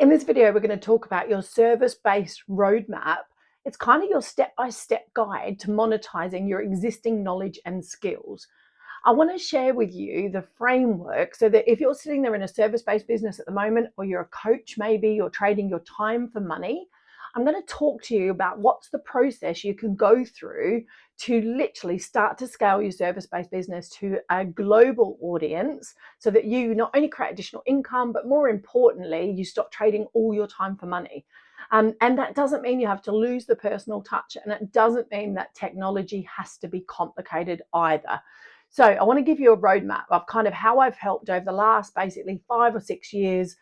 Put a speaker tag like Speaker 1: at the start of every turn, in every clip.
Speaker 1: In this video, we're going to talk about your service-based roadmap. It's kind of your step-by-step guide to monetizing your existing knowledge and skills. I want to share with you the framework so that if you're sitting there in a service-based business at the moment, or you're a coach, maybe you're trading your time for money, I'm going to talk to you about what's the process you can go through to literally start to scale your service-based business to a global audience so that you not only create additional income, but more importantly, you stop trading all your time for money. And that doesn't mean you have to lose the personal touch, and it doesn't mean that technology has to be complicated either. So I want to give you a roadmap of kind of how I've helped over the last basically 5 or 6 years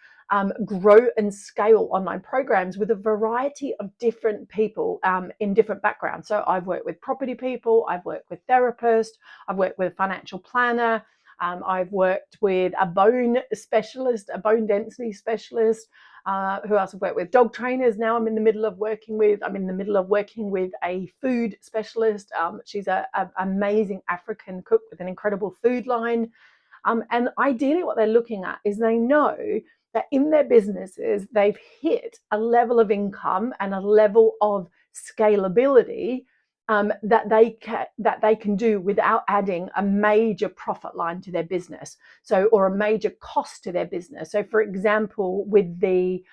Speaker 1: grow and scale online programs with a variety of different people in different backgrounds. So I've worked with property people, I've worked with therapists, I've worked with a financial planner, I've worked with a bone specialist, a bone density specialist. Who else I've worked with? Dog trainers. Now I'm in the middle of working with a food specialist. She's an amazing African cook with an incredible food line. And ideally what they're looking at is they know that in their businesses, they've hit a level of income and a level of scalability that they can do without adding a major profit line to their business, or a major cost to their business. So for example, with the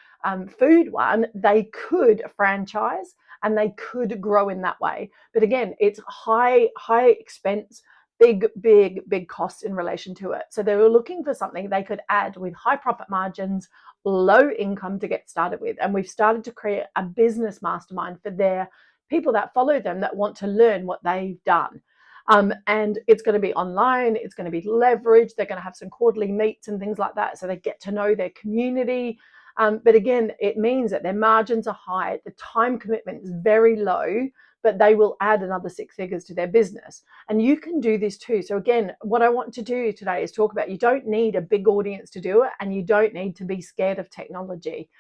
Speaker 1: food one, they could franchise and they could grow in that way. But again, it's high expense, big costs in relation to it. So they were looking for something they could add with high profit margins, low income to get started with. And we've started to create a business mastermind for their people that follow them that want to learn what they've done. And it's going to be online, it's going to be leveraged, they're going to have some quarterly meets and things like that, so they get to know their community. But again, it means that their margins are high, the time commitment is very low, but they will add another 6 figures to their business. And you can do this too. So again, what I want to do today is talk about, you don't need a big audience to do it, and you don't need to be scared of technology.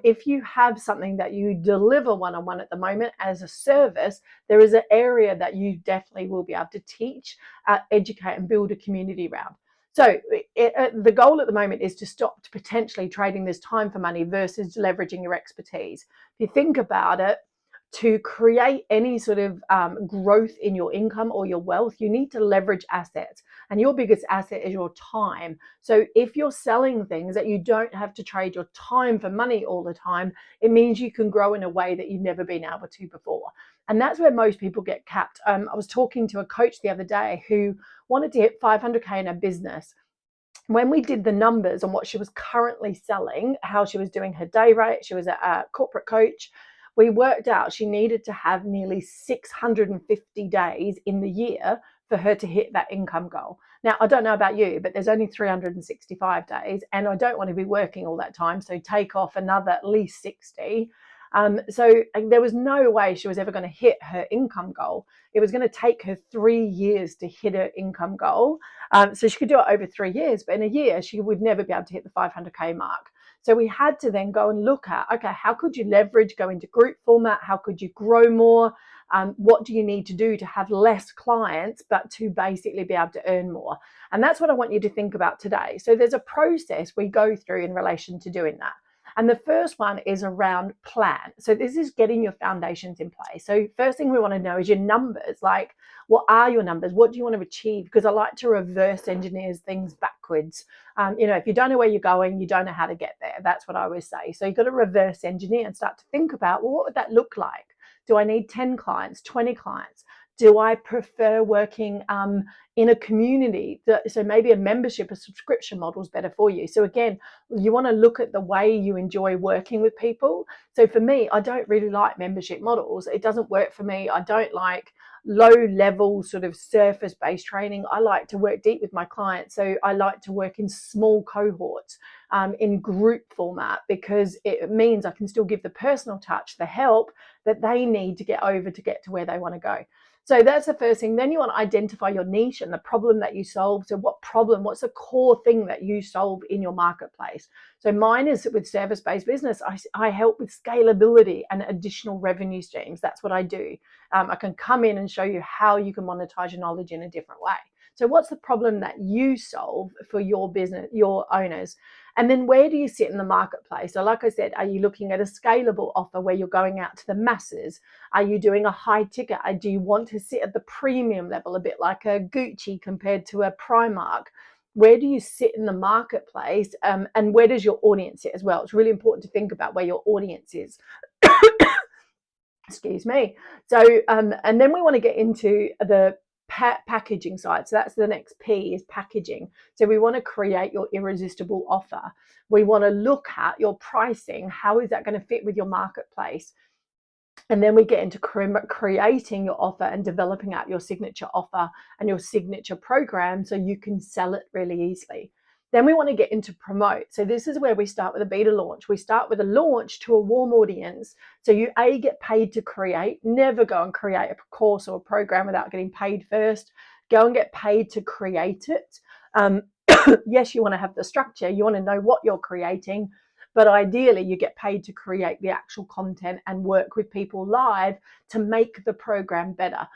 Speaker 1: If you have something that you deliver one-on-one at the moment as a service, there is an area that you definitely will be able to teach, educate, and build a community around. So the goal at the moment is to stop potentially trading this time for money versus leveraging your expertise. If you think about it, to create any sort of growth in your income or your wealth, you need to leverage assets. And your biggest asset is your time. So if you're selling things that you don't have to trade your time for money all the time, it means you can grow in a way that you've never been able to before. And that's where most people get capped. I was talking to a coach the other day who wanted to hit 500K in her business. When we did the numbers on what she was currently selling, how she was doing her day rate, she was a corporate coach, we worked out she needed to have nearly 650 days in the year for her to hit that income goal. Now, I don't know about you, but there's only 365 days, and I don't want to be working all that time, so take off another at least 60. So there was no way she was ever going to hit her income goal. It was going to take her 3 years to hit her income goal. So she could do it over 3 years, but in a year, she would never be able to hit the 500K mark. So we had to then go and look at, okay, how could you leverage, go into group format? How could you grow more? What do you need to do to have less clients, but to basically be able to earn more? And that's what I want you to think about today. So there's a process we go through in relation to doing that. And the first one is around plan. So this is getting your foundations in place. So first thing we want to know is your numbers. Like, what are your numbers? What do you want to achieve? Because I like to reverse engineer things backwards. If you don't know where you're going, you don't know how to get there. That's what I always say. So you've got to reverse engineer and start to think about, well, what would that look like? Do I need 10 clients, 20 clients? Do I prefer working in a community? So maybe a membership, a subscription model is better for you. So again, you want to look at the way you enjoy working with people. So for me, I don't really like membership models. It doesn't work for me. I don't like low level sort of surface based training. I like to work deep with my clients. So I like to work in small cohorts, in group format, because it means I can still give the personal touch, the help that they need to get to where they want to go. So that's the first thing. Then you want to identify your niche and the problem that you solve. So what's the core thing that you solve in your marketplace? So mine is with service-based business. I help with scalability and additional revenue streams. That's what I do. I can come in and show you how you can monetize your knowledge in a different way. So what's the problem that you solve for your business, your owners? And then where do you sit in the marketplace? So like I said, are you looking at a scalable offer where you're going out to the masses? Are you doing a high ticket? Do you want to sit at the premium level, a bit like a Gucci compared to a Primark? Where do you sit in the marketplace, and where does your audience sit as well? It's really important to think about where your audience is. Excuse me. So, and then we want to get into the packaging side. So that's the next P, is packaging. So we want to create your irresistible offer. We want to look at your pricing. How is that going to fit with your marketplace? And then we get into creating your offer and developing out your signature offer and your signature program so you can sell it really easily. Then we want to get into promote. So this is where we start with a beta launch. We start with a launch to a warm audience. So you get paid to create. Never go and create a course or a program without getting paid first. Go and get paid to create it. Yes, you want to have the structure. You want to know what you're creating. But ideally, you get paid to create the actual content and work with people live to make the program better.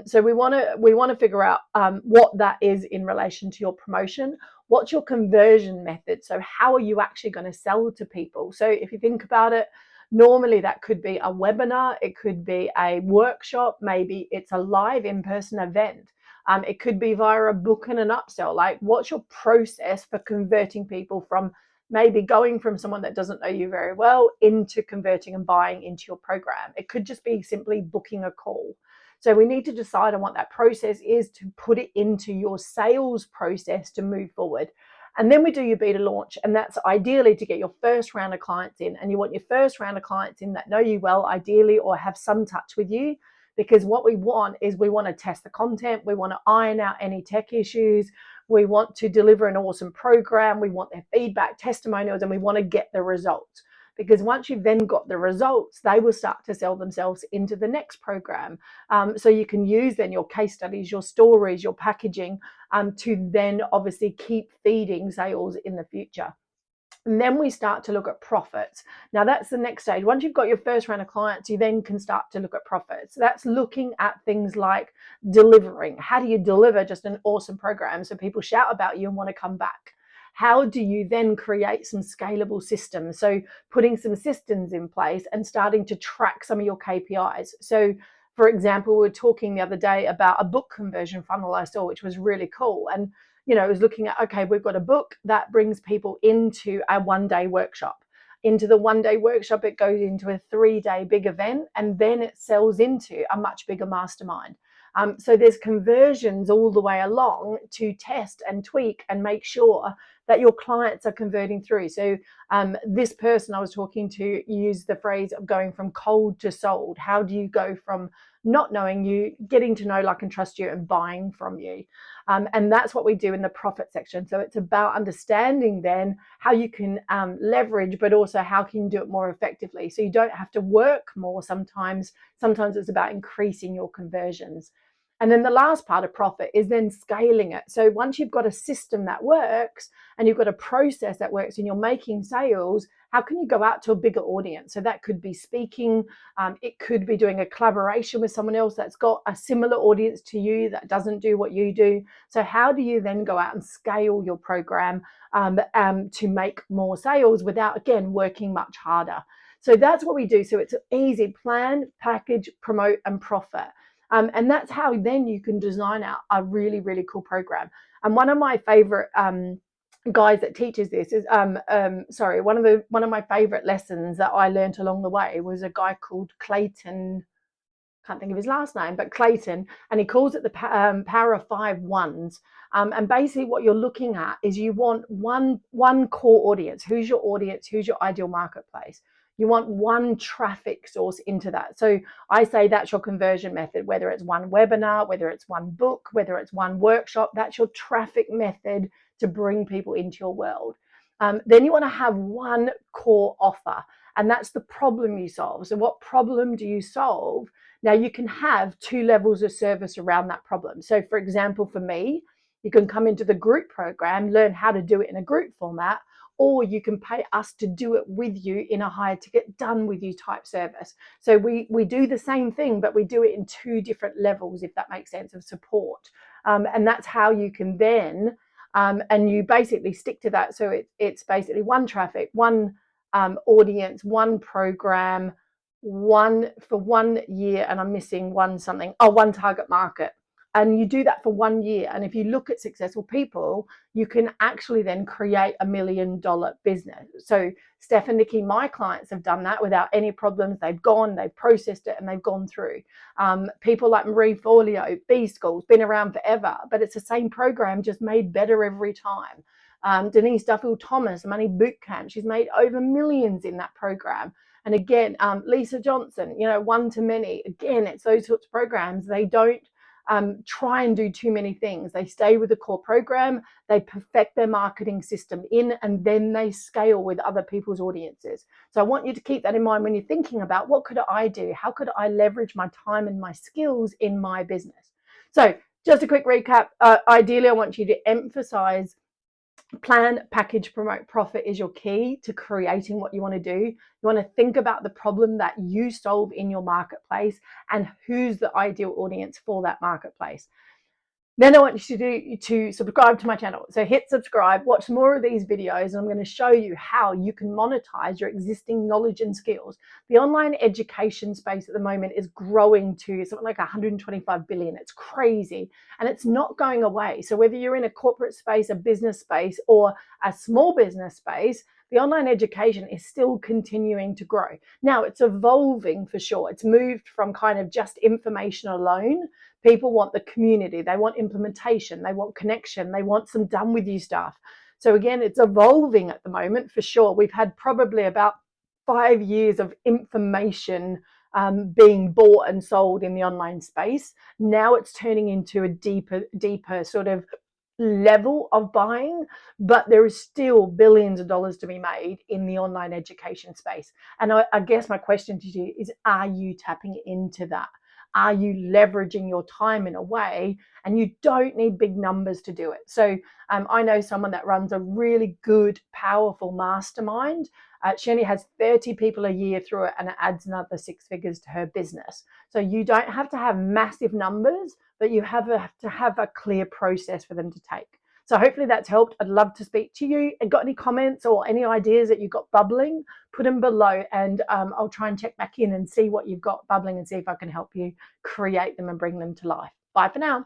Speaker 1: So we want to figure out what that is in relation to your promotion. What's your conversion method? So how are you actually going to sell to people? So if you think about it, normally that could be a webinar, it could be a workshop, maybe it's a live in-person event. It could be via a book and an upsell. Like, what's your process for converting people from maybe going from someone that doesn't know you very well into converting and buying into your program? It could just be simply booking a call. So we need to decide on what that process is to put it into your sales process to move forward. And then we do your beta launch, and that's ideally to get your first round of clients in. And you want your first round of clients in that know you well, ideally, or have some touch with you, because what we want is we want to test the content. We want to iron out any tech issues. We want to deliver an awesome program. We want their feedback, testimonials, and we want to get the results. Because once you've then got the results, they will start to sell themselves into the next program. So you can use then your case studies, your stories, your packaging to then obviously keep feeding sales in the future. And then we start to look at profits. Now that's the next stage. Once you've got your first round of clients, you then can start to look at profits. That's looking at things like delivering. How do you deliver just an awesome program so people shout about you and want to come back? How do you then create some scalable systems? So putting some systems in place and starting to track some of your KPIs. So for example, we were talking the other day about a book conversion funnel I saw, which was really cool. And it was looking at, okay, we've got a book that brings people into a one-day workshop. Into the one-day workshop, it goes into a 3-day big event, and then it sells into a much bigger mastermind. So there's conversions all the way along to test and tweak and make sure that your clients are converting through. So this person I was talking to used the phrase of going from cold to sold. How do you go from not knowing you, getting to know, like, and trust you, and buying from you? And that's what we do in the profit section. So it's about understanding then how you can leverage, but also how can you do it more effectively. So you don't have to work more sometimes. Sometimes it's about increasing your conversions. And then the last part of profit is then scaling it. So once you've got a system that works and you've got a process that works and you're making sales, how can you go out to a bigger audience? So that could be speaking. It could be doing a collaboration with someone else that's got a similar audience to you that doesn't do what you do. So how do you then go out and scale your program to make more sales without, again, working much harder? So that's what we do. So it's easy: plan, package, promote, and profit. And that's how then you can design out a really, really cool program. And one of my favorite guys that teaches this is one of my favorite lessons that I learned along the way was a guy called Clayton. Can't think of his last name, but Clayton, and he calls it the power of 5 ones. And basically what you're looking at is you want one core audience. Who's your audience? Who's your ideal marketplace? You want one traffic source into that. So I say that's your conversion method, whether it's one webinar, whether it's one book, whether it's one workshop. That's your traffic method to bring people into your world. Then you want to have one core offer, and that's the problem you solve. So what problem do you solve? Now you can have 2 levels of service around that problem. So for example, for me, you can come into the group program, learn how to do it in a group format, or you can pay us to do it with you in a higher ticket, done with you type service. So we do the same thing, but we do it in 2 different levels, if that makes sense, of support. And that's how you can then and you basically stick to that. So it's basically one traffic, one audience, one program, one for 1 year, and I'm missing one target market. And you do that for 1 year. And if you look at successful people, you can actually then create $1 million business. So Steph and Nikki, my clients, have done that without any problems. They've processed it, and they've gone through. People like Marie Forleo, B School's been around forever, but it's the same program, just made better every time. Denise Duffield Thomas, Money Bootcamp, she's made over millions in that program. And again, Lisa Johnson, one to many. Again, it's those sorts of programs. They don't try and do too many things. They stay with the core program, they perfect their marketing system and then they scale with other people's audiences. So I want you to keep that in mind when you're thinking about, what could I do? How could I leverage my time and my skills in my business? So just a quick recap. Ideally, I want you to emphasize plan, package, promote, profit is your key to creating what you want to do. You want to think about the problem that you solve in your marketplace and who's the ideal audience for that marketplace. Then I want you to subscribe to my channel. So hit subscribe, watch more of these videos, and I'm going to show you how you can monetize your existing knowledge and skills. The online education space at the moment is growing to something like 125 billion. It's crazy, and it's not going away. So whether you're in a corporate space, a business space, or a small business space, the online education is still continuing to grow. Now, it's evolving for sure. It's moved from kind of just information alone. People want the community, they want implementation, they want connection, they want some done with you stuff. So again, it's evolving at the moment for sure. We've had probably about 5 years of information being bought and sold in the online space. Now it's turning into a deeper sort of level of buying, but there is still billions of dollars to be made in the online education space. And I guess my question to you is, are you tapping into that? Are you leveraging your time in a way? And you don't need big numbers to do it. So I know someone that runs a really good, powerful mastermind. She only has 30 people a year through it, and it adds another 6 figures to her business. So you don't have to have massive numbers, but you have to have a clear process for them to take. So hopefully that's helped. I'd love to speak to you. And got any comments or any ideas that you've got bubbling, put them below, and I'll try and check back in and see what you've got bubbling and see if I can help you create them and bring them to life. Bye for now.